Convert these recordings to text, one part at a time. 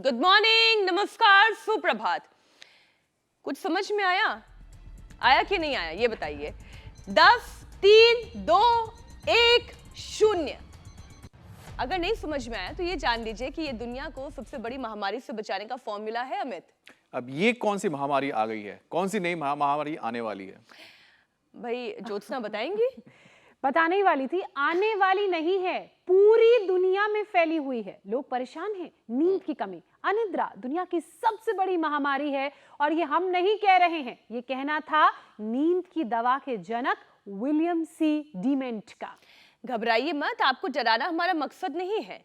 Good morning, नमस्कार, सुप्रभात। कुछ समझ में आया कि नहीं आया, ये बताइए। 10, 3, 2, 1, 0। अगर नहीं समझ में आया तो ये जान लीजिए कि ये दुनिया को सबसे बड़ी महामारी से बचाने का फॉर्मूला है। अमित, अब ये कौन सी महामारी आ गई है, कौन सी नई महामारी आने वाली है? भाई ज्योत्सना बताएंगी? बताने ही वाली थी, आने वाली नहीं है, पूरी दुनिया में फैली हुई है। लोग परेशान हैं, नींद की कमी, अनिद्रा दुनिया की सबसे बड़ी महामारी है। और ये हम नहीं कह रहे हैं, ये कहना था नींद की दवा के जनक विलियम सी डीमेंट का। घबराइए मत, आपको डराना हमारा मकसद नहीं है।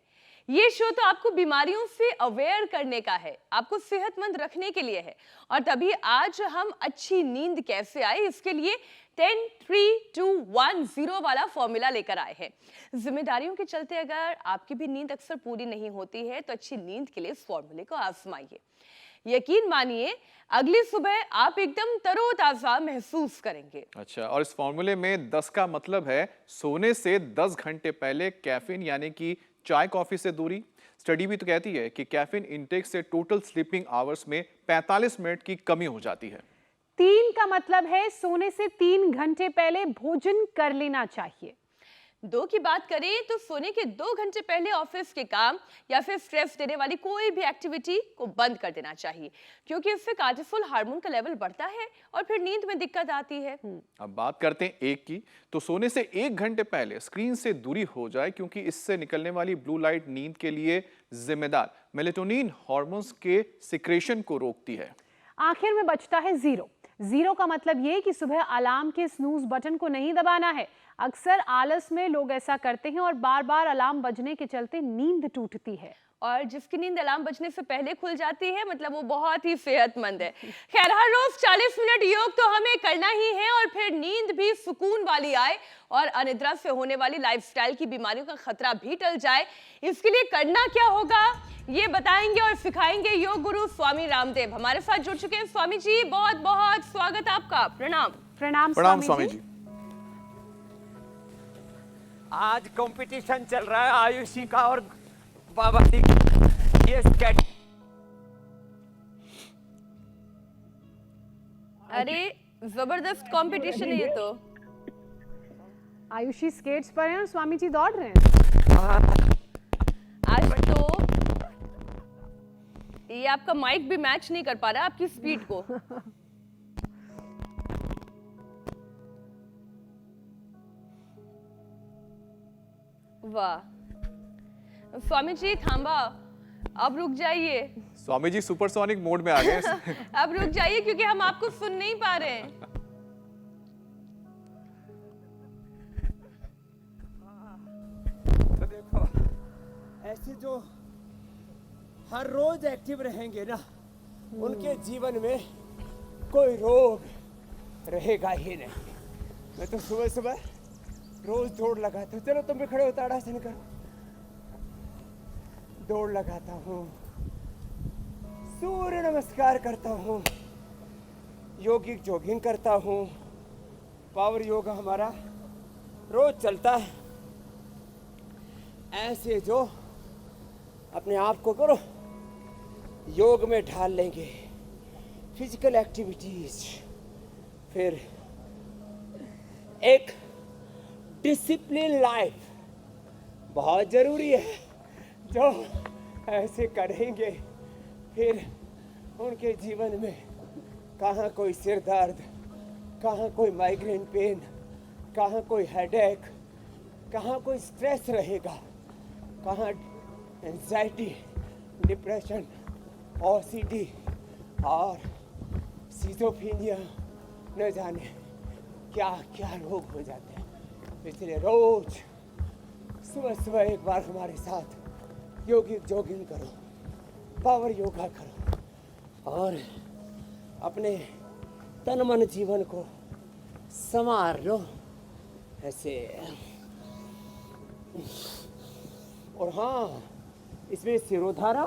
ये शो तो आपको बीमारियों से अवेयर करने का है, आपको सेहतमंद रखने के लिए है। और तभी आज हम अच्छी नींद कैसे आए, इसके लिए 10, 3, 2, 1, 0 वाला फॉर्मूला लेकर आए हैं। जिम्मेदारियों के चलते अगर आपकी भी नींद अक्सर पूरी नहीं होती है तो अच्छी नींद के लिए इस फॉर्मूले को आजमाइए। यकीन मानिए, अगली सुबह आप एकदम तरोताजा महसूस करेंगे। अच्छा, और इस फॉर्मूले में 10 का मतलब है सोने से 10 घंटे पहले कैफीन यानी कि चाय कॉफी से दूरी। स्टडी भी तो कहती है कि कैफीन इंटेक से टोटल स्लीपिंग आवर्स में 45 मिनट की कमी हो जाती है। 3 का मतलब है सोने से 3 घंटे पहले भोजन कर लेना चाहिए। 2 की बात करें तो सोने के 2 घंटे पहले ऑफिस के काम या फिर स्ट्रेस देने वाली कोई भी एक्टिविटी को बंद कर देना चाहिए, क्योंकि इससे कार्टिसोल हार्मोन का लेवल बढ़ता है और फिर नींद में दिक्कत आती है। अब बात करते हैं 1 की, तो सोने से 1 घंटे पहले स्क्रीन से दूरी हो जाए, क्योंकि इससे निकलने वाली ब्लू लाइट नींद के लिए जिम्मेदार मेलेटोनिन हार्मोन्स के सिक्रेशन को रोकती है। आखिर में बचता है 0 का मतलब ये कि सुबह अलार्म के स्नूज बटन को नहीं दबाना है। अक्सर आलस में लोग ऐसा करते हैं और बार बार अलार्म बजने के चलते नींद टूटती है। और जिसकी नींद अलार्म बजने से पहले खुल जाती है, मतलब वो बहुत ही सेहतमंद है। खैर, हर रोज 40 मिनट योग तो हमें करना ही है, और फिर नींद भी सुकून वाली आए और अनिद्रा से होने वाली लाइफस्टाइल की बीमारियों का खतरा भी टल जाए। इसके लिए करना क्या होगा, ये बताएंगे और सिखाएंगे योग गुरु स्वामी रामदेव। हमारे साथ जुड़ चुके हैं स्वामी जी, बहुत बहुत स्वागत आपका। प्रणाम। प्रणाम स्वामी जी। आज कंपटीशन चल रहा है आयुषी का और बाबा जी ये स्केट। अरे जबरदस्त कंपटीशन है ये तो। आयुषी स्केट्स पर हैं और स्वामी जी दौड़ रहे हैं। आज तो ये आपका माइक भी मैच नहीं कर पा रहा आपकी स्पीड को। वाह, स्वामी जी थांबा, अब रुक जाइए। स्वामी जी सुपरसोनिक मोड में आ गए। अब रुक जाइए क्योंकि हम आपको सुन नहीं पा रहे हैं। तो देखो, ऐसे जो हर रोज एक्टिव रहेंगे ना, उनके जीवन में कोई रोग रहेगा ही नहीं। मैं तो सुबह सुबह रोज दौड़ लगाता हूँ। चलो तुम भी खड़े हो, ताड़ासन करो। दौड़ लगाता हूँ, सूर्य नमस्कार करता हूँ, योगिक जॉगिंग करता हूँ। पावर योगा हमारा रोज चलता है। ऐसे जो अपने आप को करो, योग में ढाल लेंगे, फिजिकल एक्टिविटीज, फिर एक डिसिप्लिन लाइफ बहुत जरूरी है। जो ऐसे करेंगे फिर उनके जीवन में कहाँ कोई सिर दर्द, कहाँ कोई माइग्रेन पेन, कहाँ कोई हेडेक, कहाँ कोई स्ट्रेस रहेगा, कहाँ एंजाइटी, डिप्रेशन, ओसीडी और सिजोफ्रेनिया, न जाने क्या क्या रोग हो जाते हैं। इसलिए रोज सुबह सुबह एक बार हमारे साथ योगिक जॉगिंग करो, पावर योगा करो और अपने तन मन जीवन को संवार लो ऐसे। और हाँ, इसमें सिरोधारा,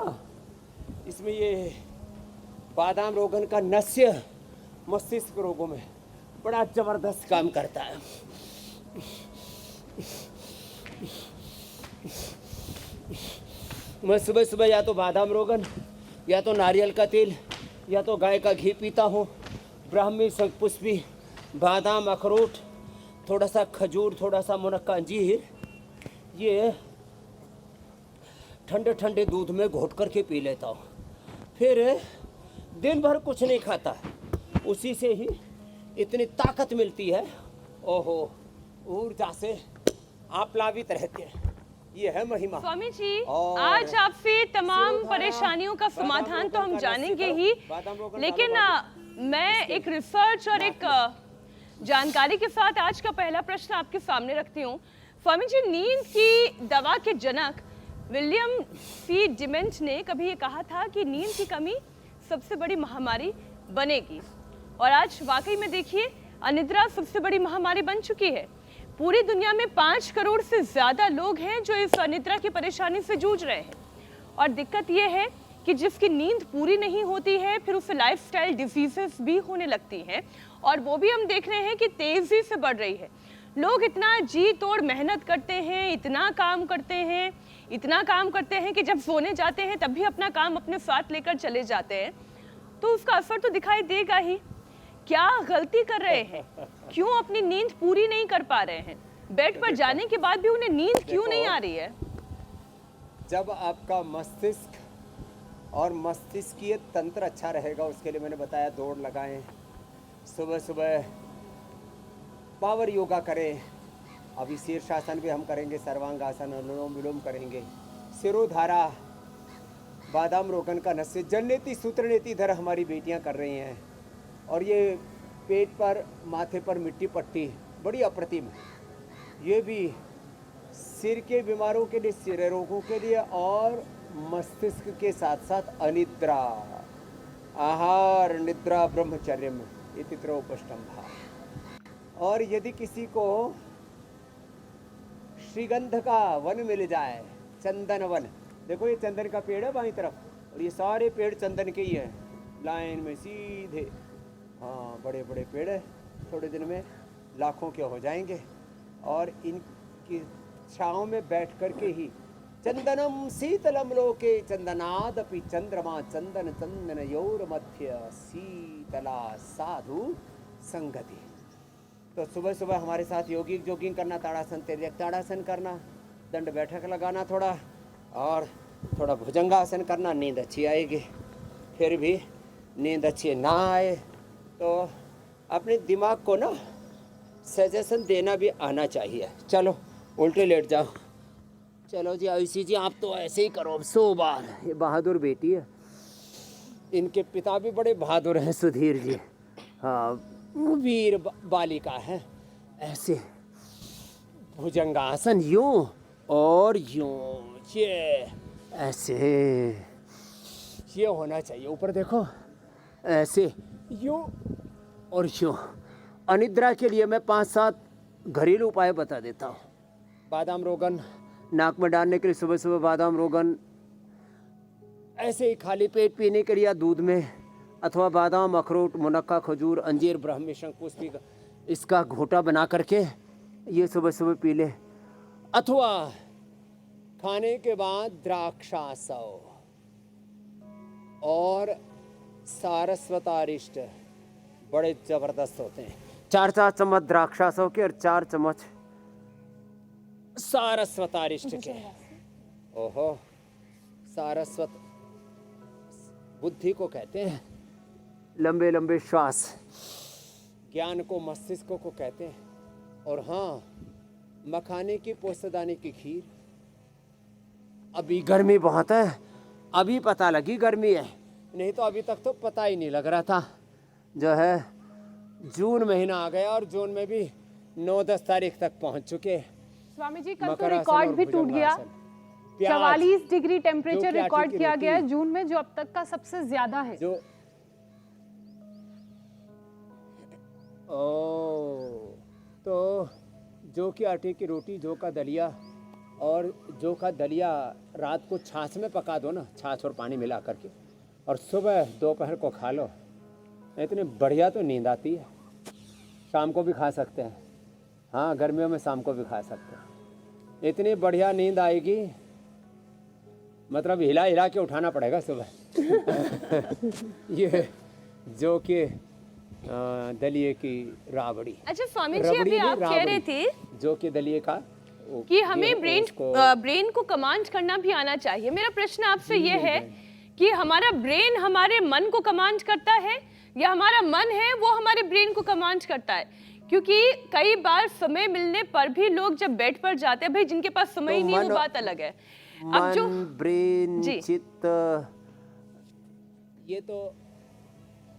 इसमें ये बादाम रोगन का नस्य मस्तिष्क रोगों में बड़ा जबरदस्त काम करता है। मैं सुबह सुबह या तो बादाम रोगन या तो नारियल का तेल या तो गाय का घी पीता हूँ, ब्राह्मी शंखपुष्पी, बादाम, अखरोट, थोड़ा सा खजूर, थोड़ा सा मुनक्का अंजीर, ये ठंडे ठंडे दूध में घोट करके पी लेता हूँ। फिर दिन भर कुछ नहीं खाता, उसी से ही इतनी ताकत मिलती है, ओहो, ऊर्जा से आप प्लावित रहते हैं। ये है महिमा। स्वामी जी, और आज आपसे तमाम सिरोधारा, परेशानियों का बादाम समाधान तो रोगन हम का जानेंगे लस्सी ही, करो, बादाम रोगन लेकिन डालो मैं एक रिसर्च और एक जानकारी के साथ आज का पहला प्रश्न आपके सामने रखती हूँ। स्वामी जी, नींद की दवा के जनक विलियम सी डिमेंट ने कभी ये कहा था कि नींद की कमी सबसे बड़ी महामारी बनेगी, और आज वाकई में देखिए अनिद्रा सबसे बड़ी महामारी बन चुकी है। पूरी दुनिया में 5 करोड़ से ज्यादा लोग हैं जो इस अनिद्रा की परेशानी से जूझ रहे हैं, और दिक्कत यह है कि जिसकी नींद पूरी नहीं होती है फिर उसे लाइफस्टाइल डिजीजेस भी होने लगती हैं, और वो भी हम देख रहे हैं कि तेजी से बढ़ रही है। लोग इतना जी तोड़ मेहनत करते हैं, इतना काम करते हैं कि जब सोने जाते हैं तब भी अपना काम अपने साथ लेकर चले जाते हैं, तो उसका असर तो दिखाई देगा ही। क्या गलती कर रहे हैं? क्यों अपनी नींद पूरी नहीं कर पा रहे हैं? बेड पर जाने के बाद भी उन्हें नींद क्यों नहीं आ रही है? जब आपका मस्तिष्क और मस्तिष्कीय तंत्र अच्छा रहेगा, उसके लिए मैंने बताया दौड़ लगाएं, सुबह सुबह पावर योगा करें, अभी शीर्षासन भी हम करेंगे, सर्वांगासन, अनुलोम विलोम करेंगे, सिरोधारा, बादाम रोगन का नस्य, जननेति सूत्रनेति इधर हमारी बेटियां कर रही हैं, और ये पेट पर, माथे पर मिट्टी पट्टी बड़ी अप्रतिम है। ये भी सिर के बीमारों के लिए, सिर रोगों के लिए, और मस्तिष्क के साथ साथ अनिद्रा, आहार निद्रा ब्रह्मचर्यम इति त्रयोपष्टम्भा। और यदि किसी को श्रीगंध का वन मिल जाए, चंदन वन, देखो ये चंदन का पेड़ है बाईं तरफ, और ये सारे पेड़ चंदन के ही हैं, लाइन में सीधे, हाँ बड़े बड़े पेड़ है, थोड़े दिन में लाखों के हो जाएंगे, और इनकी छाँव में बैठ कर के ही चंदनम शीतलम लोके चंदनादपि चंद्रमा चंदन चंदनयोर मध्य शीतला साधु संगति। तो सुबह सुबह हमारे साथ योगिक जोगिंग करना, ताड़ासन तिर्यक ताड़ासन करना, दंड बैठक लगाना थोड़ा, और थोड़ा भुजंगासन करना, नींद अच्छी आएगी। फिर भी नींद अच्छी ना आए तो अपने दिमाग को ना सजेशन देना भी आना चाहिए। चलो उल्टे लेट जाओ, चलो जी आयुषी जी आप तो ऐसे ही करो, अब 100 बार। ये बहादुर बेटी है, इनके पिता भी बड़े बहादुर हैं, सुधीर जी, हाँ वीर बालिका है। ऐसे भुजंगासन यूं और यूं, ये ऐसे, ये होना चाहिए। ऊपर देखो, ऐसे यूं और यूं। अनिद्रा के लिए मैं 5-7 घरेलू उपाय बता देता हूँ। बादाम रोगन नाक में डालने के लिए सुबह सुबह बादाम रोगन, ऐसे ही खाली पेट पीने के लिए दूध में, अथवा बादाम, अखरोट, मुनक्का, खजूर, अंजीर, ब्राह्मी शंखपुष्पी का इसका घोटा बना करके ये सुबह सुबह पी ले, अथवा खाने के बाद द्राक्षासव और सारस्वतारिष्ट बड़े जबरदस्त होते हैं। 4 चम्मच द्राक्षासव के और 4 चम्मच सारस्वतारिष्ट के। ओहो, सारस्वत बुद्धि को कहते हैं, लंबे लंबे श्वास, ज्ञान को, मस्तिष्क को कहते हैं। और हाँ, मखाने की पोस्तदाने की खीर। अभी गर्मी बहुत है, अभी पता लगी गर्मी है, नहीं तो अभी तक तो पता ही नहीं लग रहा था। जो है जून महीना आ गया, और जून में भी 9-10 तारीख तक पहुंच चुके। स्वामी जी कल तो मकरासन रिकॉर्ड और भी टूट गया, भुजंगासन। 44 डिग्री जो टेम्परेचर प्याजी रिकॉर्ड की किया गया है रोटी। जून में, जो अब तक का सबसे ज्यादा है। जो तो जो की आटे की रोटी, जो का दलिया, और जो का दलिया रात को छाछ में पका दो ना, छाछ और पानी मिला करके, और सुबह दोपहर को खा लो, इतनी बढ़िया तो नींद आती है। शाम को भी खा सकते हैं, हाँ गर्मियों में शाम को भी खा सकते हैं, इतनी बढ़िया नींद आएगी। मतलब हिला हिला के उठाना पड़ेगा सुबह। ये जो कि दलिए की राबड़ी। अच्छा स्वामी जी, रबड़ी अभी नहीं, आप कह रहे राबड़ी, थे जो कि दलिए का कि हमें ये ब्रेन को कमांड करना भी आना चाहिए। मेरा प्रश्न आपसे ये है कि हमारा ब्रेन हमारे मन को कमांड करता है या हमारा मन है वो हमारे ब्रेन को कमांड करता है? क्योंकि कई बार समय मिलने पर भी लोग जब बेड पर जाते हैं, भाई जिनके पास समय ही नहीं वो बात अलग है। अब जो मन, ब्रेन, जी। चित्त, ये तो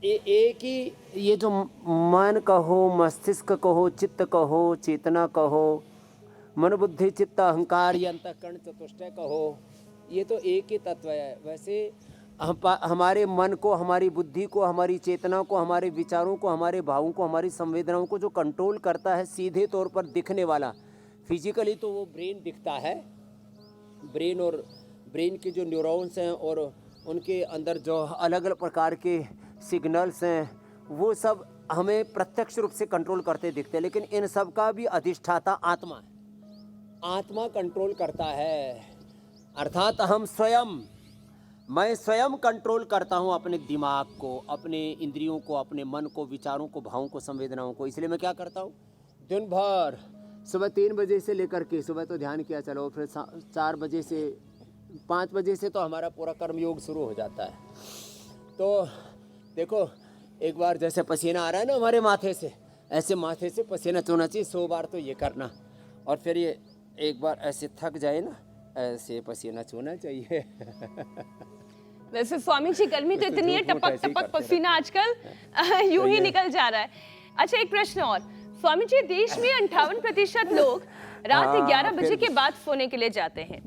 एक ही, ये जो मन कहो, मस्तिष्क कहो, चित्त कहो, चेतना कहो, मन बुद्धि चित्त अहंकार या अंतःकरण चतुष्टय कहो, ये तो एक ही तत्व है। वैसे हमारे मन को, हमारी बुद्धि को, हमारी चेतना को, हमारे विचारों को, हमारे भावों को, हमारी संवेदनाओं को जो कंट्रोल करता है सीधे तौर पर दिखने वाला, फिजिकली तो वो ब्रेन दिखता है। ब्रेन और ब्रेन के जो न्यूरॉन्स हैं और उनके अंदर जो अलग अलग प्रकार के सिग्नल्स हैं, वो सब हमें प्रत्यक्ष रूप से कंट्रोल करते दिखते हैं। लेकिन इन सब का भी अधिष्ठाता आत्मा है। आत्मा कंट्रोल करता है, अर्थात हम स्वयं, मैं स्वयं कंट्रोल करता हूँ अपने दिमाग को, अपने इंद्रियों को, अपने मन को, विचारों को, भावों को, संवेदनाओं को। इसलिए मैं क्या करता हूँ, दिन भर सुबह 3 बजे से लेकर के, सुबह तो ध्यान किया चलो, फिर 4 बजे से 5 बजे से तो हमारा पूरा कर्मयोग शुरू हो जाता है। तो देखो, एक बार जैसे पसीना आ रहा है ना हमारे माथे से, ऐसे माथे से पसीना चोना चाहिए 100 बार तो ये करना। और फिर ये एक बार ऐसे थक जाए ना, ऐसे पसीना चोना चाहिए। वैसे स्वामी जी गर्मी तो इतनी है, झूठ मूठ टपक ऐसे ही टपक करते पसीना आजकल यूं ही निकल जा रहा है। अच्छा एक प्रश्न और स्वामी जी, देश में 58% लोग रात 11 बजे के बाद सोने के लिए जाते हैं।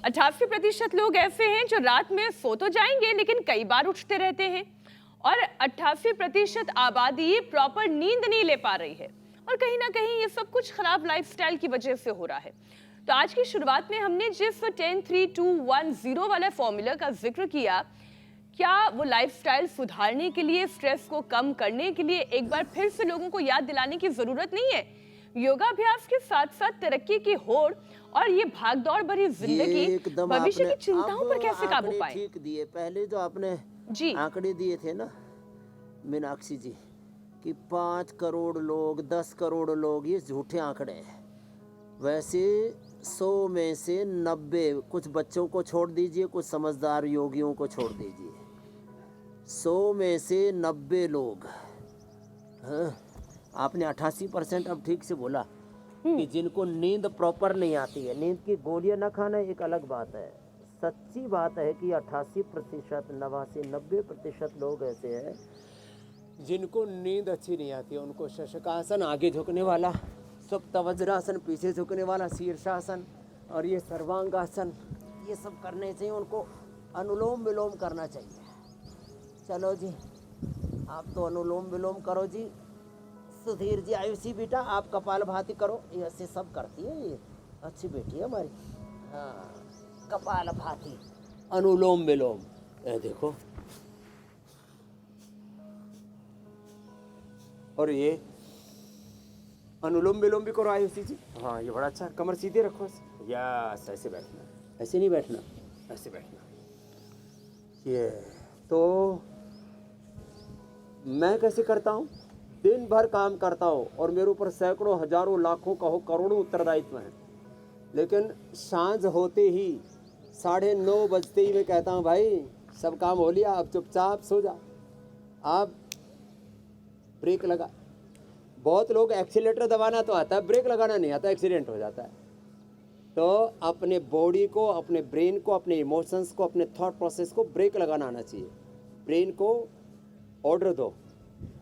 88% लोग ऐसे हैं जो रात में सो तो जाएंगे लेकिन कई बार उठते रहते हैं, और 88% आबादी प्रॉपर नींद नहीं ले पा रही है। और कहीं ना कहीं ये सब कुछ खराब लाइफस्टाइल की वजह से हो रहा है। तो आज की शुरुआत में हमने जिस 10-3-2-1-0 वाला फॉर्मूला का जिक्र किया, क्या वो लाइफस्टाइल सुधारने के लिए, स्ट्रेस को कम करने के लिए एक बार फिर से लोगों को याद दिलाने की जरूरत नहीं है? योगाभ्यास के साथ साथ तरक्की की होड़ और ये भागदौड़ भरी जिंदगी, भविष्य की चिंताओं पर कैसे काबू पाए? ठीक दिए पहले जो आपने जी आंकड़े दिए थे ना मीनाक्षी जी, कि 5 करोड़ लोग, 10 करोड़ लोग, ये झूठे आंकड़े हैं। वैसे 100 में से 90, कुछ बच्चों को छोड़ दीजिए, कुछ समझदार योगियों को छोड़ दीजिए, 100 में से 90 लोग, हाँ, आपने 88% अब ठीक से बोला कि जिनको नींद प्रॉपर नहीं आती है। नींद की गोलियां ना खाना एक अलग बात है। सच्ची बात है कि 88%, 89, 90% लोग ऐसे हैं जिनको नींद अच्छी नहीं आती है। उनको शशकासन, आगे झुकने वाला, सुप्त वज्रासन, पीछे झुकने वाला शीर्षासन, और ये सर्वांगासन, ये सब करने चाहिए। उनको अनुलोम विलोम करना चाहिए। चलो जी, आप तो अनुलोम विलोम करो जी। सुधीर जी, आयुषी बेटा आप कपालभाति करो। ये ऐसे सब करती है, ये अच्छी बेटी है हमारी। हाँ, कपालभाति, अनुलोम विलोम, ये देखो। और ये अनुलोम विलोम भी करो आयुषी जी। हाँ, ये बड़ा अच्छा, कमर सीधे रखो, यस, ऐसे बैठना, ऐसे नहीं बैठना, ऐसे बैठना। ये तो मैं कैसे करता हूँ, दिन भर काम करता हूँ और मेरे ऊपर सैकड़ों, हजारों, लाखों, कहो करोड़ों उत्तरदायित्व हैं। लेकिन सांझ होते ही 9:30 बजते ही मैं कहता हूँ, भाई सब काम हो लिया, अब चुपचाप सो जा, आप ब्रेक लगा। बहुत लोग एक्सीलेटर दबाना तो आता है, ब्रेक लगाना नहीं आता, एक्सीडेंट हो जाता है। तो अपने बॉडी को, अपने ब्रेन को, अपने इमोशंस को, अपने थॉट प्रोसेस को ब्रेक लगाना आना चाहिए। ब्रेन को ऑर्डर दो,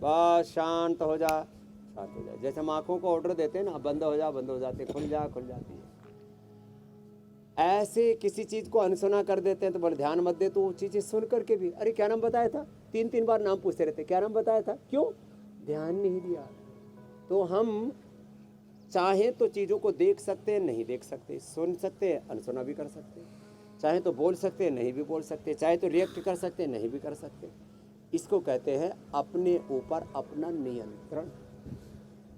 बस शांत हो जा, शांत हो जा। जैसे हम आँखों को ऑर्डर देते हैं ना, बंद हो जा, बंद हो जाती है, खुल जा, खुल जाती है। ऐसे किसी चीज़ को अनसुना कर देते हैं तो बोले ध्यान मत दे, तो वो चीज़ें सुन करके भी, अरे क्या नाम बताया था, 3-3 बार नाम पूछते रहते, क्या नाम बताया था, क्यों ध्यान नहीं दिया। तो हम चाहें तो चीज़ों को देख सकते हैं, नहीं देख सकते, सुन सकते हैं, अनसुना भी कर सकते हैं, चाहे तो बोल सकते हैं, नहीं भी बोल सकते, चाहे तो रिएक्ट कर सकते हैं, नहीं भी कर सकते। इसको कहते हैं अपने ऊपर अपना नियंत्रण।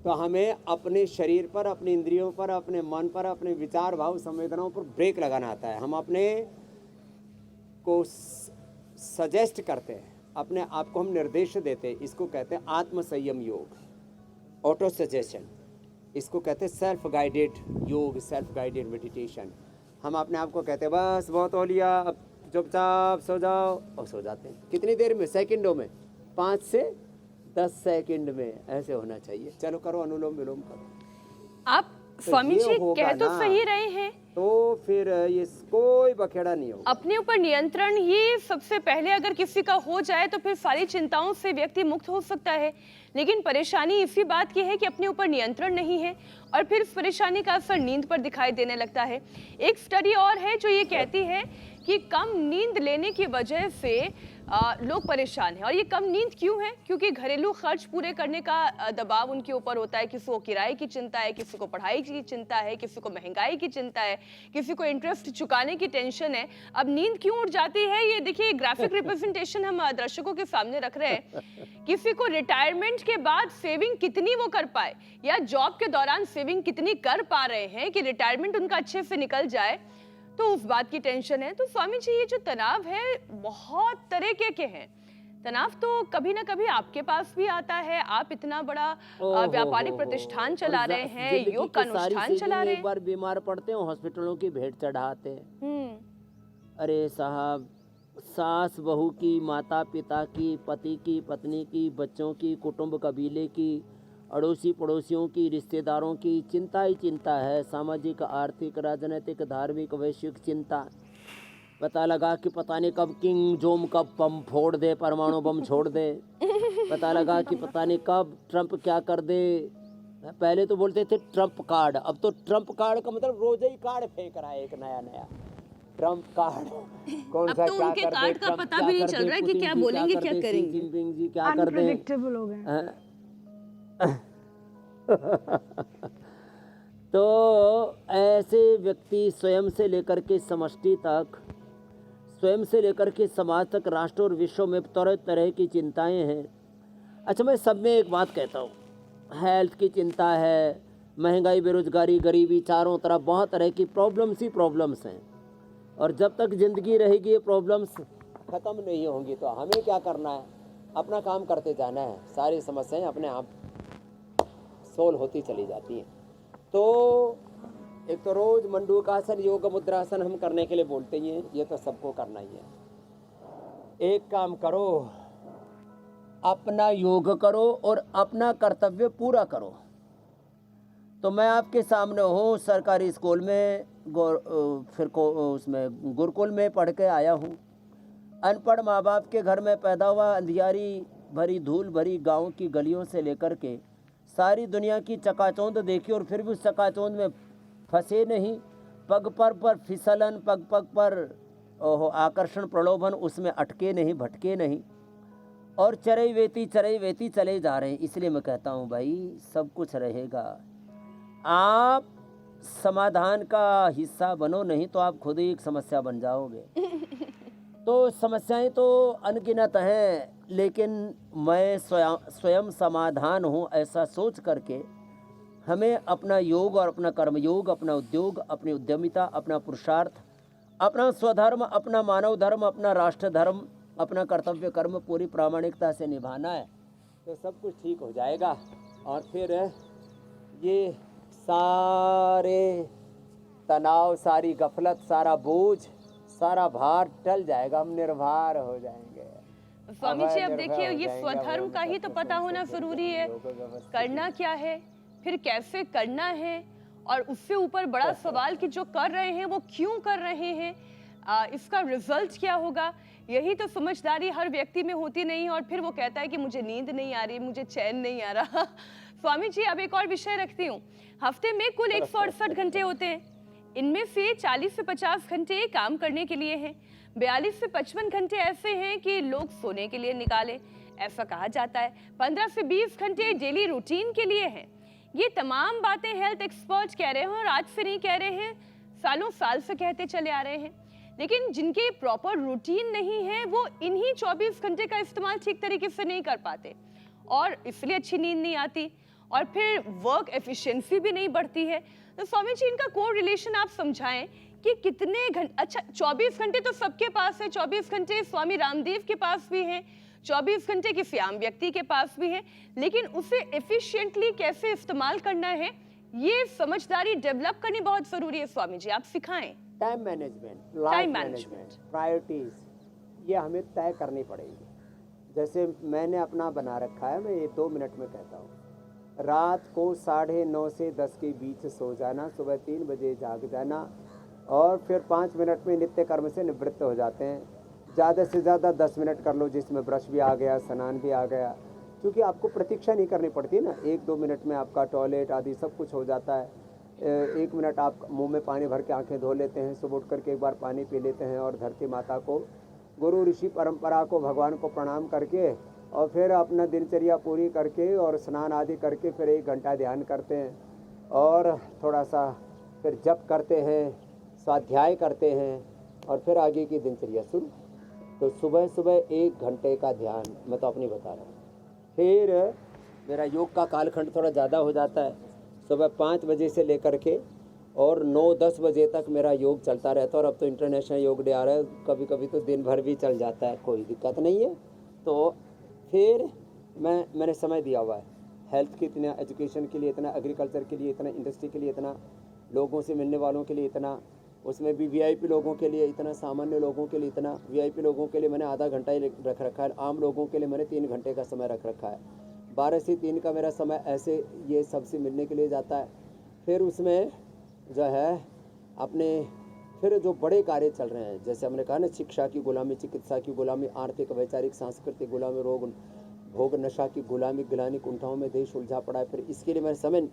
तो हमें अपने शरीर पर, अपने इंद्रियों पर, अपने मन पर, अपने विचार, भाव, संवेदनाओं पर ब्रेक लगाना आता है। हम अपने को सजेस्ट करते हैं, अपने आप को हम निर्देश देते हैं, इसको कहते हैं आत्म संयम योग, ऑटो सजेशन। इसको कहते हैं सेल्फ गाइडेड योग, सेल्फ गाइडेड मेडिटेशन। हम अपने आप को कहते हैं बस बहुत हो लिया, अब चुपचाप सो जाओ, और सो जाते हैं। कितनी देर में? सेकंडों में, 5 से 10 सेकंड में ऐसे होना चाहिए। चलो करो, अनुलोम विलोम करो। आप स्वामी ये जी होगा कह तो ना। सही रहे हैं, तो फिर ये कोई बखेड़ा नहीं होगा। अपने ऊपर नियंत्रण ही सबसे पहले अगर किसी का हो जाए तो फिर सारी चिंताओं से व्यक्ति मुक्त हो सकता है। लेकिन परेशानी इसी बात की है कि अपने ऊपर नियंत्रण नहीं है और फिर इस परेशानी का असर नींद पर दिखाई देने लगता है। एक स्टडी और है जो ये कहती है कि कम नींद लेने की वजह से लोग परेशान हैं। और ये कम नींद क्यों है? क्योंकि घरेलू खर्च पूरे करने का दबाव उनके ऊपर होता है। किसी को किराए की चिंता है, किसी को पढ़ाई की चिंता है, किसी को महंगाई की चिंता है, किसी को इंटरेस्ट चुकाने की टेंशन है। अब नींद क्यों उड़ जाती है? ये देखिए ग्राफिक रिप्रेजेंटेशन हम दर्शकों के सामने रख रहे हैं। किसी को रिटायरमेंट के बाद सेविंग कितनी वो कर पाए या जॉब के दौरान सेविंग कितनी कर पा रहे हैं कि रिटायरमेंट उनका अच्छे से निकल जाए, तो उस बात की टेंशन है। तो स्वामी जी ये जो तनाव है बहुत तरीके के हैं। तनाव तो कभी ना कभी आपके पास भी आता है। आप इतना बड़ा व्यापारिक प्रतिष्ठान चला रहे हैं, योग का अनुष्ठान चला रहे एक बार बीमार पड़ते हैं, हॉस्पिटलों की भेंट चढ़ाते हैं। हैं। अरे साहब, सास बहू की, माता पिता की, पति की, पत्नी की, बच्चों की, कुटुंब कबीले की, अड़ोसी पड़ोसियों की, रिश्तेदारों की चिंता ही चिंता है। सामाजिक, आर्थिक, राजनीतिक, धार्मिक, वैश्विक चिंता। पता लगा कि पता नहीं कब किंग जोम कब बम फोड़ दे, परमाणु बम छोड़ दे। पता लगा कि पता नहीं कब ट्रंप क्या कर दे। पहले तो बोलते थे ट्रंप कार्ड, अब तो ट्रंप कार्ड का मतलब रोज ही कार्ड फेंक रहा है एक नया नया। ट्रंप कार्ड कौन अब सा तो क्या उनके कर कार्ड दे, का ट्रंप पता क्या भी नहीं कर चल दे, रहा है कि पुतिन क्या जी बोलेंगे, कर क्या दे, शी करेंगे। जिनपिंग जी क्या कर दे। अनप्रेडिक्टेबल हो गए। हैं? तो ऐसे व्यक्ति स्वयं से लेकर के समष्टि तक, स्वयं से लेकर के समाज तक, राष्ट्र और विश्व में तरह तरह की चिंताएं हैं। अच्छा, मैं सब में एक बात कहता हूँ, हेल्थ की चिंता है, महंगाई, बेरोजगारी, गरीबी, चारों तरफ बहुत तरह की प्रॉब्लम्स ही प्रॉब्लम्स हैं। और जब तक ज़िंदगी रहेगी ये प्रॉब्लम्स ख़त्म नहीं होंगी। तो हमें क्या करना है? अपना काम करते जाना है। सारी समस्याएं अपने आप सोल्व होती चली जाती हैं। तो एक तो रोज मंडूकासन, योग मुद्रासन हम करने के लिए बोलते ही हैं, ये तो सबको करना ही है। एक काम करो, अपना योग करो और अपना कर्तव्य पूरा करो। तो मैं आपके सामने हूँ, सरकारी स्कूल में उसमें गुरुकुल में पढ़ के आया हूँ। अनपढ़ माँ बाप के घर में पैदा हुआ, अंधियारी भरी धूल भरी गांव की गलियों से लेकर के सारी दुनिया की चकाचौंध देखी और फिर भी उस चकाचौंध में फंसे नहीं। पग पर फिसलन, पग पग पर आकर्षण प्रलोभन, उसमें अटके नहीं, भटके नहीं और चरई वेती चले जा रहे हैं। इसलिए मैं कहता हूँ भाई, सब कुछ रहेगा, आप समाधान का हिस्सा बनो, नहीं तो आप खुद ही एक समस्या बन जाओगे। तो समस्याएं तो अनगिनत हैं, लेकिन मैं स्वयं समाधान हूँ, ऐसा सोच करके हमें अपना योग और अपना कर्मयोग, अपना उद्योग, अपनी उद्यमिता, अपना पुरुषार्थ, अपना स्वधर्म, अपना मानव धर्म, अपना राष्ट्र धर्म, अपना कर्तव्य कर्म पूरी प्रामाणिकता से निभाना है। तो सब कुछ ठीक हो जाएगा और फिर ये सारे तनाव, सारी गफलत, सारा बोझ, सारा भार टल जाएगा, हम निर्भर हो जाएंगे। स्वामी जी अब देखिए, ये स्वधर्म का ही तो पता होना जरूरी है। करना क्या है, फिर कैसे करना है, और उससे ऊपर बड़ा सवाल कि जो कर रहे हैं वो क्यों कर रहे हैं, इसका रिजल्ट क्या होगा। यही तो समझदारी हर व्यक्ति में होती नहीं, और फिर वो कहता है कि मुझे नींद नहीं आ रही, मुझे चैन नहीं आ रहा। स्वामी जी अब एक और विषय रखती हूँ। हफ्ते में कुल 168 घंटे होते हैं, इनमें से 40 से 50 घंटे काम करने के लिए हैं, 42 से 55 घंटे ऐसे हैं कि लोग सोने के लिए निकालें, ऐसा कहा जाता है। 15 से 20 घंटे डेली रूटीन के लिए हैं। ये तमाम बातें हेल्थ एक्सपर्ट्स कह रहे हैं और आज से नहीं कह रहे हैं, सालों साल से कहते चले आ रहे हैं। लेकिन जिनके प्रॉपर रूटीन नहीं है वो इन्हीं 24 घंटे का इस्तेमाल ठीक तरीके से नहीं कर पाते और इसलिए अच्छी नींद नहीं आती और फिर वर्क एफिशिएंसी भी नहीं बढ़ती है। तो स्वामी जी, इनका कोरिलेशन आप समझाएं कि कितने घंटे, अच्छा 24 घंटे तो सबके पास है, 24 घंटे स्वामी रामदेव के पास भी हैं, 24 घंटे किसी आम व्यक्ति के पास भी है, लेकिन उसे एफिशिएंटली कैसे इस्तेमाल करना है, ये समझदारी डेवलप करनी बहुत जरूरी है। स्वामी जी आप सिखाएं। Time management, Time life management. Management, priorities, ये हमें तय करनी पड़ेगी। जैसे मैंने अपना बना रखा है, मैं ये 2 मिनट में कहता हूँ। रात को 9:30 से 10 के बीच सो जाना, सुबह 3 बजे जाग जाना और फिर 5 मिनट में नित्य कर्म से निवृत्त हो जाते हैं। ज़्यादा से ज़्यादा 10 मिनट कर लो, जिसमें ब्रश भी आ गया, स्नान भी आ गया, क्योंकि आपको प्रतीक्षा नहीं करनी पड़ती ना। 1-2 मिनट में आपका टॉयलेट आदि सब कुछ हो जाता है। 1 मिनट आप मुंह में पानी भर के आंखें धो लेते हैं, सुबह उठ करके एक बार पानी पी लेते हैं और धरती माता को, गुरु ऋषि परंपरा को, भगवान को प्रणाम करके और फिर अपना दिनचर्या पूरी करके और स्नान आदि करके फिर 1 घंटा ध्यान करते हैं और थोड़ा सा फिर जप करते हैं, स्वाध्याय करते हैं और फिर आगे की दिनचर्या शुरू। तो सुबह सुबह 1 घंटे का ध्यान, मैं तो अपनी बता रहा हूँ। फिर मेरा योग का कालखंड थोड़ा ज़्यादा हो जाता है, सुबह 5 बजे से लेकर के और 9-10 बजे तक मेरा योग चलता रहता है। और अब तो इंटरनेशनल योग डे आ रहा है, कभी कभी तो दिन भर भी चल जाता है, कोई दिक्कत नहीं है। तो फिर मैंने समय दिया हुआ है हेल्थ के इतना, एजुकेशन के लिए इतना, एग्रीकल्चर के लिए इतना, इंडस्ट्री के लिए इतना, लोगों से मिलने वालों के लिए इतना, उसमें भी वीआईपी लोगों के लिए इतना, सामान्य लोगों के लिए इतना। वीआईपी लोगों के लिए मैंने आधा घंटा ही रख रखा है, आम लोगों के लिए मैंने 3 घंटे का समय रख रखा है। 12 से 3 का मेरा समय ऐसे ये सबसे मिलने के लिए जाता है। फिर उसमें जो है अपने फिर जो बड़े कार्य चल रहे हैं, जैसे हमने कहा ना, शिक्षा की गुलामी, चिकित्सा की गुलामी, आर्थिक, वैचारिक, सांस्कृतिक गुलामी, रोग भोग नशा की गुलामी, गिलानी कुंठाओं में देश उलझा पड़ा है। फिर इसके लिए मैंने समय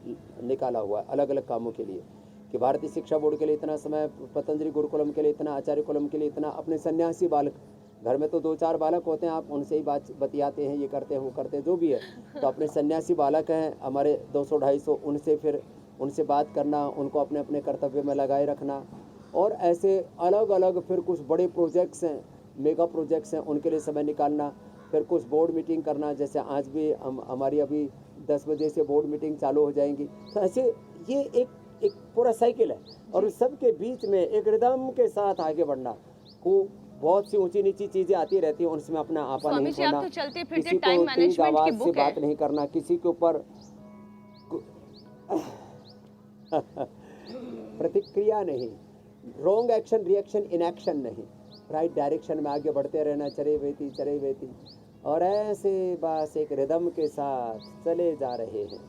निकाला हुआ है अलग अलग कामों के लिए, कि भारतीय शिक्षा बोर्ड के लिए इतना समय, पतंजलि गुरुकुलम के लिए इतना, आचार्य कुलम के लिए इतना, अपने सन्यासी बालक, घर में तो 2-4 बालक होते हैं, आप उनसे ही बात बतियाते हैं, ये करते हैं वो करते हैं, जो भी है। तो अपने सन्यासी बालक हैं हमारे 200-250, उनसे फिर उनसे बात करना, उनको अपने अपने कर्तव्य में लगाए रखना। और ऐसे अलग अलग फिर कुछ बड़े प्रोजेक्ट्स हैं, मेगा प्रोजेक्ट्स हैं, उनके लिए समय निकालना। फिर कुछ बोर्ड मीटिंग करना, जैसे आज भी हमारी अभी 10 बजे से बोर्ड मीटिंग चालू हो जाएंगी। तो ऐसे ये एक पूरा साइकिल है और उस सब के बीच में एक रिदम के साथ आगे बढ़ना। को बहुत सी ऊंची नीची चीजें आती रहती हैं, उनमें अपना आपा नहीं स्वामी जी, आप खोना, तो चलते फिरते किसी टाइम को मैनेजमेंट तेज की आवाज से बुक है। बात नहीं करना, किसी के ऊपर प्रतिक्रिया नहीं, रॉन्ग एक्शन रिएक्शन इनएक्शन नहीं, राइट डायरेक्शन में आगे बढ़ते रहना, चरे वेती और ऐसे बस एक रिदम के साथ चले जा रहे हैं।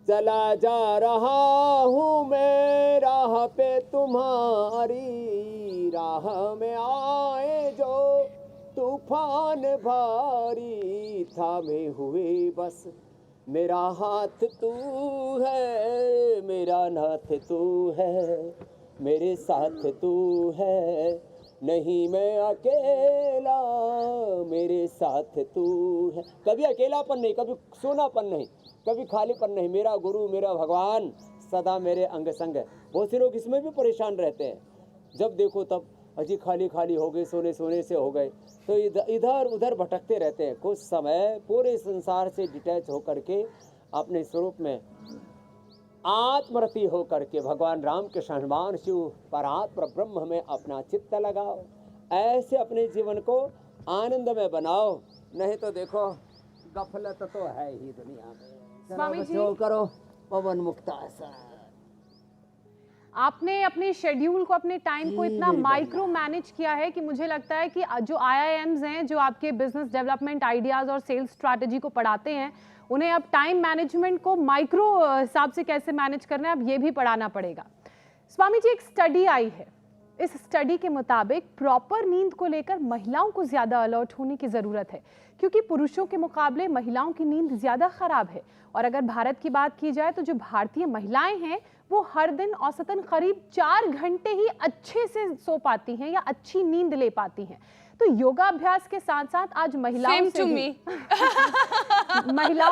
चला जा रहा हूँ मैं राह पे तुम्हारी, राह में आए जो तूफान भारी, थामे हुए बस मेरा हाथ तू है, मेरा नाथ तू है, मेरे साथ तू है, नहीं मैं अकेला, मेरे साथ तू है। कभी अकेलापन नहीं, कभी सोनापन नहीं, कभी खालीपन नहीं। मेरा गुरु, मेरा भगवान सदा मेरे अंग संग है। बहुत से लोग इसमें भी परेशान रहते हैं, जब देखो तब अजी खाली खाली हो गए, सोने सोने से हो गए, तो इधर उधर भटकते रहते हैं। कुछ समय पूरे संसार से डिटैच होकर के अपने स्वरूप में आत्मरति होकर के भगवान राम के हनुमान शिव परात्पर ब्रह्म में अपना चित्त लगाओ। ऐसे अपने जीवन को आनंद में बनाओ, नहीं तो देखो गफलत तो है ही दुनिया में। स्वामी चलो जी। बच्चों, करो पवन मुक्तासन। आपने अपने शेड्यूल को, अपने टाइम को इतना माइक्रो मैनेज किया है कि मुझे लगता है कि जो IIMs हैं, जो आपके बिजनेस डेवलपमेंट आइडियाज और सेल्स स्ट्रैटेजी को पढ़ाते हैं, उन्हें अब टाइम मैनेजमेंट को माइक्रो हिसाब से कैसे मैनेज करना है अब ये भी पढ़ाना पड़ेगा। स्वामी जी, एक स्टडी आई है, इस स्टडी के मुताबिक प्रॉपर नींद को लेकर महिलाओं को ज्यादा अलर्ट होने की जरूरत है, क्योंकि पुरुषों के मुकाबले महिलाओं की नींद ज्यादा खराब है। और अगर भारत की बात की जाए तो जो भारतीय महिलाएं हैं वो हर दिन औसतन करीब 4 घंटे ही अच्छे से सो पाती हैं या अच्छी नींद ले पाती हैं। तो योगाभ्यास के साथ साथ आज महिलाओं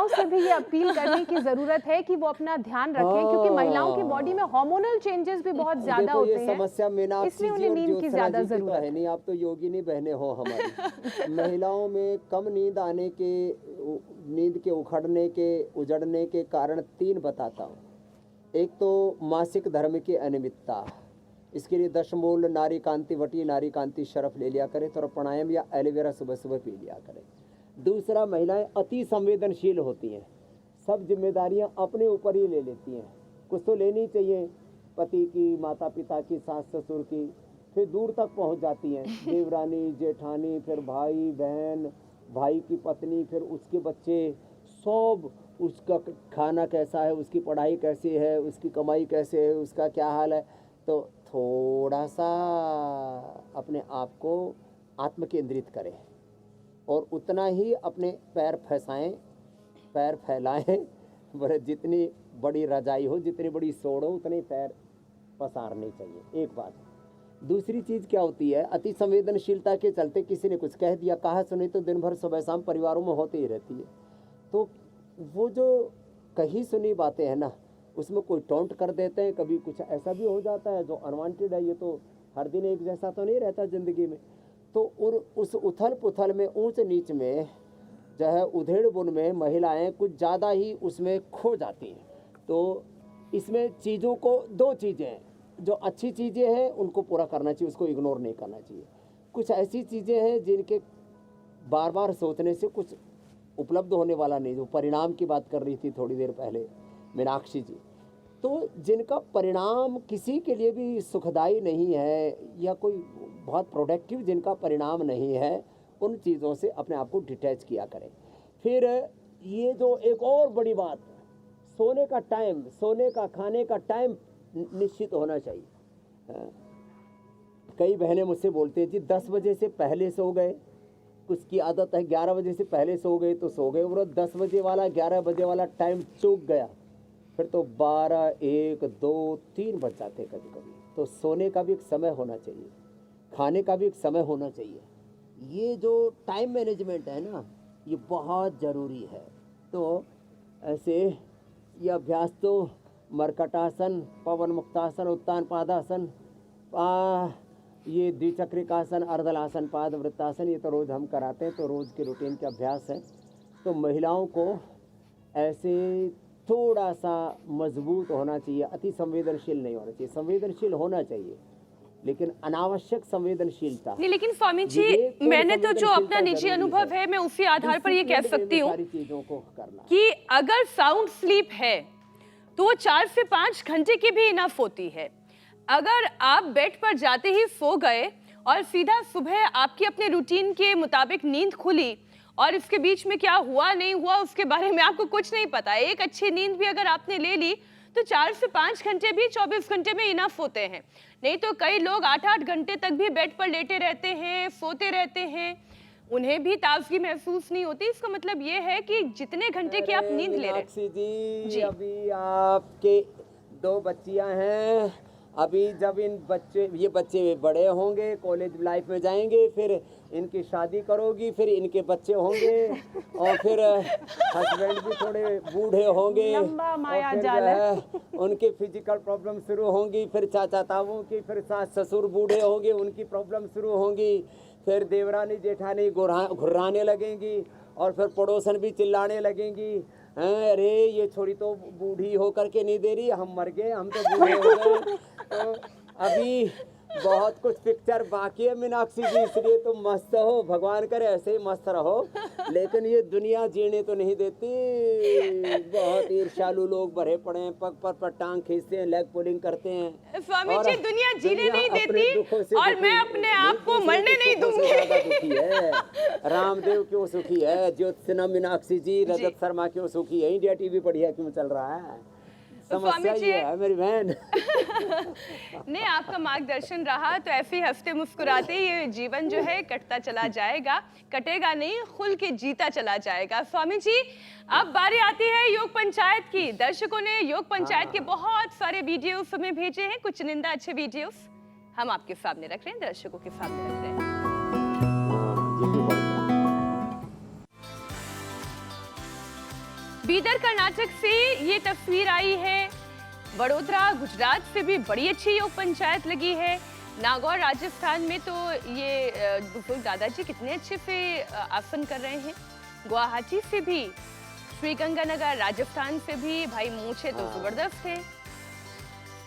से भी ये अपील करने की जरूरत है कि वो अपना ध्यान रखें, क्योंकि महिलाओं की बॉडी में हार्मोनल चेंजेस भी बहुत ज्यादा होते हैं, समस्या मीनाक्षी इसलिए जी उन्हें और नींद की ज्योत्सना ज्यादा जी की तो जरूरत है नहीं, आप तो योगिनी बहनें हो हमारी। महिलाओं में कम नींद आने के, नींद के उखड़ने के, उजड़ने के कारण 3 बताता हूँ। एक तो मासिक धर्म की अनियमितता, इसके लिए दशमूल, नारी कांति वटी, नारी कांति शरफ ले लिया करें, थोड़ा प्राणायाम या एलोवेरा सुबह सुबह पी लिया करें। दूसरा, महिलाएं अति संवेदनशील होती हैं, सब जिम्मेदारियां अपने ऊपर ही ले लेती हैं। कुछ तो लेनी चाहिए, पति की, माता पिता की, सास ससुर की, फिर दूर तक पहुंच जाती हैं, देवरानी, जेठानी, फिर भाई बहन, भाई की पत्नी, फिर उसके बच्चे, सब, उसका खाना कैसा है, उसकी पढ़ाई कैसी है, उसकी कमाई कैसे है, उसका क्या हाल है। तो थोड़ा सा अपने आप को आत्म केंद्रित करें और उतना ही अपने पैर फैसाएं, पैर फैलाएं। वह जितनी बड़ी रजाई हो, जितनी बड़ी सोड़ हो, उतने पैर पसारने चाहिए। एक बात। दूसरी चीज़ क्या होती है, अति संवेदनशीलता के चलते किसी ने कुछ कह दिया, कहा सुनी तो दिन भर सुबह शाम परिवारों में होती ही रहती है। तो वो जो कही सुनी बातें हैं ना, उसमें कोई टॉन्ट कर देते हैं, कभी कुछ ऐसा भी हो जाता है जो अनवांटेड है। ये तो हर दिन एक जैसा तो नहीं रहता ज़िंदगी में। तो उस उथल पुथल में, ऊंच नीच में, जो है उधेड़ बुन में महिलाएं कुछ ज़्यादा ही उसमें खो जाती हैं। तो इसमें चीज़ों को, दो चीज़ें हैं, जो अच्छी चीज़ें हैं उनको पूरा करना चाहिए, उसको इग्नोर नहीं करना चाहिए। कुछ ऐसी चीज़ें हैं जिनके बार बार सोचने से कुछ उपलब्ध होने वाला नहीं। जो परिणाम की बात कर रही थी थोड़ी देर पहले मीनाक्षी जी, तो जिनका परिणाम किसी के लिए भी सुखदायी नहीं है या कोई बहुत प्रोडक्टिव जिनका परिणाम नहीं है, उन चीज़ों से अपने आप को डिटैच किया करें। फिर ये जो एक और बड़ी बात, सोने का टाइम, सोने का, खाने का टाइम निश्चित होना चाहिए। कई बहनें मुझसे बोलती हैं जी 10 बजे से पहले सो गए, कुछ की आदत है 11 बजे से पहले सो गए तो सो गए, और 10 बजे वाला 11 बजे वाला टाइम चूक गया, फिर तो 12, 1, 2, 3 बज जाते कभी कभी। तो सोने का भी एक समय होना चाहिए, खाने का भी एक समय होना चाहिए। ये जो टाइम मैनेजमेंट है ना, ये बहुत ज़रूरी है। तो ऐसे ये अभ्यास तो मरकटासन, पवन मुक्तासन, उत्तान पादासन, ये द्विचक्रिकासन, अर्धलासन, पाद वृत्तासन, ये तो रोज़ हम कराते हैं, तो रोज़ के रूटीन के अभ्यास हैं। तो महिलाओं को ऐसे थोड़ा सा मजबूत होना चाहिए, अति संवेदनशील नहीं होना चाहिए। संवेदनशील होना चाहिए लेकिन अनावश्यक संवेदनशीलता नहीं, लेकिन स्वामी जी मैंने तो जो अपना निजी अनुभव है, मैं उसी आधार पर ये कह सकती हूँ चीज़ों को करना कि अगर साउंड स्लीप है तो वो 4 से 5 घंटे की भी इनफ होती है। अगर आप बेड पर जाते ही सो गए और सीधा सुबह आपकी अपने रूटीन के मुताबिक नींद खुली और इसके बीच में क्या हुआ नहीं हुआ उसके बारे में आपको कुछ नहीं पता, एक अच्छी नींद भी अगर आपने ले ली तो 4 से 5 घंटे भी 24 घंटे में इनफ होते हैं। नहीं तो कई लोग 8-8 घंटे तक भी बेड पर लेटे रहते हैं, सोते रहते हैं, उन्हें भी ताजगी महसूस नहीं होती। इसका मतलब ये है कि जितने घंटे की आप नींद ले रहे हैं जी। अभी आपके 2 बच्चियां हैं, अभी जब ये बच्चे बड़े होंगे, कॉलेज लाइफ में जाएंगे, फिर इनकी शादी करोगी, फिर इनके बच्चे होंगे और फिर हस्बैंड भी थोड़े बूढ़े होंगे, लंबा माया और फिर जाल है। उनके फिजिकल प्रॉब्लम शुरू होंगी, फिर चाचा ताऊ की, फिर सास ससुर बूढ़े होंगे, उनकी प्रॉब्लम शुरू होंगी, फिर देवरानी जेठानी घुर्राने लगेंगी और फिर पड़ोसन भी चिल्लाने लगेंगी, अरे ये छोरी तो बूढ़ी होकर के नहीं दे रही, हम मर गए, हम तो बूढ़े हो गए। तो अभी बहुत कुछ पिक्चर बाकी है मीनाक्षी जी, इसलिए तो मस्त हो, भगवान करे ऐसे ही मस्त रहो, लेकिन ये दुनिया जीने तो नहीं देती। बहुत ईर्ष्यालु लोग भरे पड़े हैं, पग पर टांग खींचते हैं, लेग पुलिंग करते हैं। स्वामी और जी दुनिया जीने नहीं अपने देती दुखों से और दुखी मैं अपने आप को मरने नहीं दुखों से ज्यादा दूंगी। दुखी है। रामदेव क्यों सुखी है, ज्योत्सना मीनाक्षी जी, रजत शर्मा क्यों सुखी है, इंडिया टीवी बढ़िया क्यों चल रहा है, समस्या ये है मेरी बहन। नहीं, आपका मार्गदर्शन रहा तो ऐसे ही हंसते मुस्कुराते ये जीवन जो है कटता चला जाएगा, कटेगा नहीं, खुल के जीता चला जाएगा। स्वामी जी अब बारी आती है योग पंचायत की। दर्शकों ने योग पंचायत के बहुत सारे वीडियोस हमें भेजे हैं, कुछ निंदा अच्छे वीडियोस हम आपके सामने रख रहे हैं, दर्शकों के सामने रख रहे हैं। बीदर कर्नाटक से ये तस्वीर आई है, वडोदरा गुजरात से भी बड़ी अच्छी योग पंचायत लगी है, नागौर राजस्थान में तो ये बुजुर्ग दादाजी कितने अच्छे से आसन कर रहे हैं, गुवाहाटी से भी, श्रीगंगानगर राजस्थान से भी भाई मूछे तो जबरदस्त है।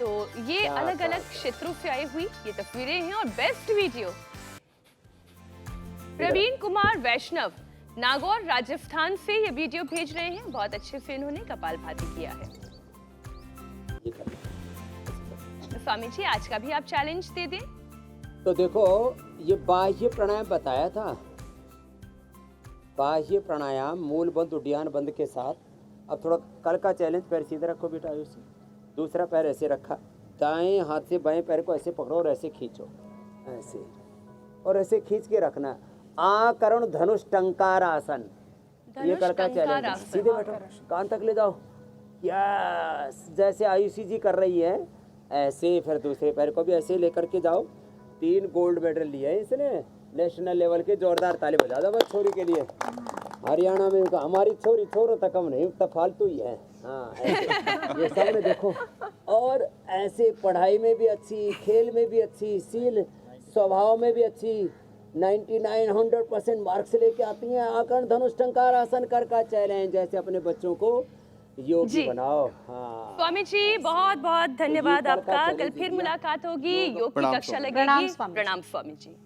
तो ये क्या अलग अलग बात क्षेत्रों से आई हुई ये तस्वीरें हैं और बेस्ट वीडियो प्रवीण कुमार वैष्णव नागौर राजस्थान से ये वीडियो भेज रहे हैं। बहुत अच्छे से इन्होंने कपालभाति किया है। ये कर। स्वामी जी आज का भी आप चैलेंज दे दें। तो देखो ये बाह्य प्राणायाम बताया था, बाह्य प्राणायाम मूल बंद उड्डयन बंद के साथ। अब थोड़ा कल का चैलेंज, पैर सीधे रखो बेटा, आयुषी दूसरा पैर ऐसे रखा, दाएं हाथ से बाएं पैर को ऐसे पकड़ो और ऐसे खींचो, ऐसे और ऐसे खींच के रखना। आकर्ण धनुष टंकार आसन, ये धनुष कल का टंकार चैलेंज। आसन। सीधे बैठो, कान तक ले जाओ, यस, जैसे आयुषी जी कर रही है ऐसे। फिर दूसरे पैर को भी ऐसे लेकर के जाओ। 3 गोल्ड मेडल लिए हैं इसने नेशनल लेवल के, जोरदार ताली बजा दो बस छोरी के लिए। हरियाणा में हमारी छोरी छोरो तक हम नहीं, तब फालतू ही है। हाँ ऐसे। ये सामने देखो, और ऐसे पढ़ाई में भी अच्छी, खेल में भी अच्छी, शील स्वभाव में भी अच्छी, 99-100% मार्क्स लेके आती हैं। आकर्ण धनुष टंकार आसन कर का चैलेंज, जैसे अपने बच्चों को योगी जी। बनाओ। हाँ स्वामी जी बहुत बहुत धन्यवाद कल का आपका। चैलेंज कल फिर दिया। मुलाकात होगी, योग की प्रणाम कक्षा स्वामी। लगेगी। प्रणाम स्वामी जी। प्रणाम स्वामी जी।